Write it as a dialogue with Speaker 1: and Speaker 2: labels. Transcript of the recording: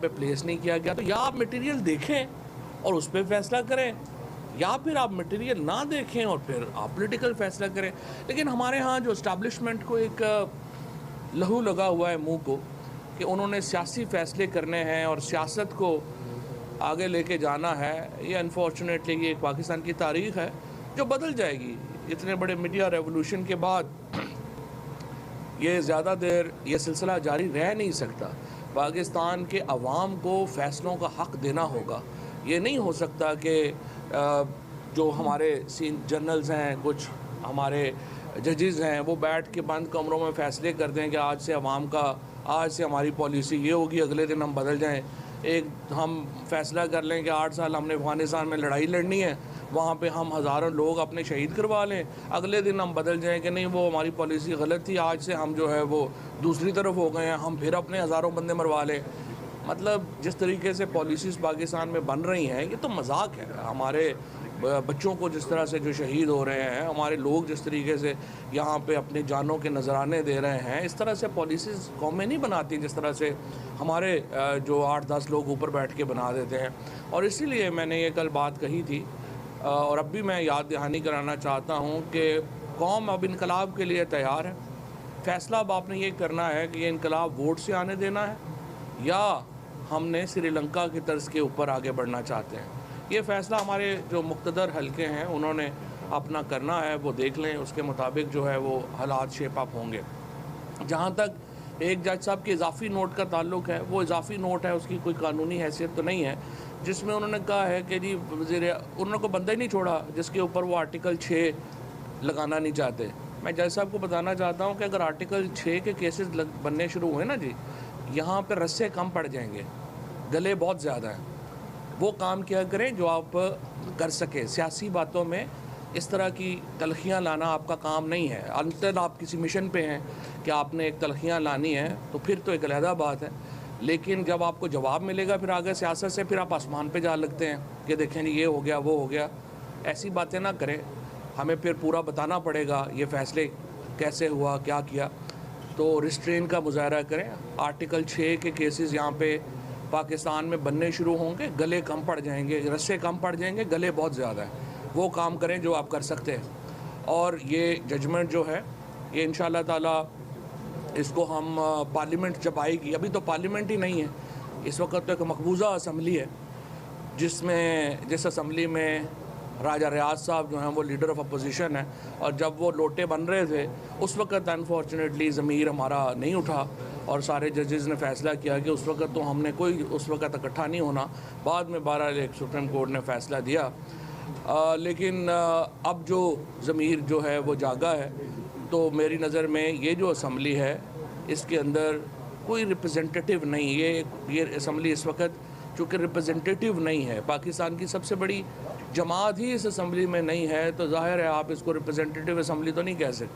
Speaker 1: पे प्लेस नहीं किया गया, तो या आप मटेरियल देखें और उस पर फैसला करें, या फिर आप मटेरियल ना देखें और फिर आप पॉलिटिकल फैसला करें। लेकिन हमारे यहाँ जो इस्टेब्लिशमेंट को एक लहू लगा हुआ है मुंह को कि उन्होंने सियासी फैसले करने हैं और सियासत को आगे लेके जाना है, ये अनफॉर्चुनेटली ये एक पाकिस्तान की तारीख है जो बदल जाएगी। इतने बड़े मीडिया रेवोल्यूशन के बाद ये ज़्यादा देर ये सिलसिला जारी रह नहीं सकता। पाकिस्तान के अवाम को फ़ैसलों का हक़ देना होगा। ये नहीं हो सकता कि जो हमारे जनरल्स हैं, कुछ हमारे जजेस हैं, वो बैठ के बंद कमरों में फ़ैसले कर दें कि आज से हमारी पॉलिसी ये होगी, अगले दिन हम बदल जाएं। एक हम फैसला कर लें कि 8 साल हमने अफ़गानिस्तान में लड़ाई लड़नी है, वहाँ पे हम हज़ारों लोग अपने शहीद करवा लें, अगले दिन हम बदल जाएं कि नहीं वो हमारी पॉलिसी गलत थी, आज से हम जो है वो दूसरी तरफ हो गए हैं, हम फिर अपने हज़ारों बंदे मरवा लें। मतलब जिस तरीके से पॉलिसीज़ पाकिस्तान में बन रही हैं, ये तो मजाक है। हमारे बच्चों को जिस तरह से जो शहीद हो रहे हैं, हमारे लोग जिस तरीके से यहाँ पे अपनी जानों के नजराने दे रहे हैं, इस तरह से पॉलिसीज़ कौमें नहीं बनाती जिस तरह से हमारे जो 8-10 लोग ऊपर बैठ के बना देते हैं। और इसीलिए मैंने ये कल बात कही थी और अब भी मैं याद दहानी कराना चाहता हूँ कि कौम अब इनकलाब के लिए तैयार है। फ़ैसला अब आपने ये करना है कि ये इनकलाब वोट से आने देना है या हमने श्रीलंका की तर्ज के ऊपर आगे बढ़ना चाहते हैं। ये फ़ैसला हमारे जो मुक़्तदर हलके हैं उन्होंने अपना करना है, वो देख लें, उसके मुताबिक जो है वो हालात शेप अप होंगे। जहाँ तक एक जज साहब के इजाफ़ी नोट का ताल्लुक़ है, वो इजाफ़ी नोट है, उसकी कोई कानूनी हैसियत तो नहीं है, जिसमें उन्होंने कहा है कि जी उन्होंने को बंदा ही नहीं छोड़ा जिसके ऊपर वो आर्टिकल 6 लगाना नहीं चाहते। मैं जज साहब को बताना चाहता हूँ कि अगर आर्टिकल 6 के केसेस बनने शुरू हुए ना जी, यहाँ पर रस्से कम पड़ जाएंगे, गले बहुत ज़्यादा हैं। वो काम किया करें जो आप कर सकें। सियासी बातों में इस तरह की तलखियाँ लाना आपका काम नहीं है। अंतर आप किसी मिशन पे हैं कि आपने एक तलखियाँ लानी है तो फिर तो एक अलहदा बात है, लेकिन जब आपको जवाब मिलेगा फिर आगे सियासत से फिर आप आसमान पे जा लगते हैं कि देखें ये हो गया वो हो गया। ऐसी बातें ना करें, हमें फिर पूरा बताना पड़ेगा ये फ़ैसले कैसे हुआ, क्या किया। तो रिस्ट्रेन का मुजाहरा करें। आर्टिकल 6 के केसेस यहाँ पे पाकिस्तान में बनने शुरू होंगे, गले कम पड़ जाएंगे, रस्से कम पड़ जाएंगे, गले बहुत ज़्यादा है। वो काम करें जो आप कर सकते हैं। और ये जजमेंट जो है ये इंशाअल्लाह ताला इसको हम पार्लियामेंट जब आएगी, अभी तो पार्लियामेंट ही नहीं है, इस वक्त तो एक मकबूजा असम्बली है जिस असम्बली में राजा रियाज साहब जो हैं वो लीडर ऑफ अपोजिशन है। और जब वो लोटे बन रहे थे उस वक्त अनफॉर्चुनेटली ज़मीर हमारा नहीं उठा और सारे जजेस ने फ़ैसला किया कि उस वक्त तो हमने कोई उस वक्त इकट्ठा नहीं होना। बाद में 12 सुप्रीम कोर्ट ने फ़ैसला दिया, लेकिन अब जो ज़मीर जो है वो जागा है। तो मेरी नज़र में ये जो असम्बली है इसके अंदर कोई रिप्रेजेंटेटिव नहीं, ये असम्बली इस वक्त चूँकि रिप्रेजेंटेटिव नहीं है, पाकिस्तान की सबसे बड़ी जमात ही इस असम्बली में नहीं है, तो ज़ाहिर है आप इसको रिप्रेजेंटेटिव असम्बली तो नहीं कह सकते।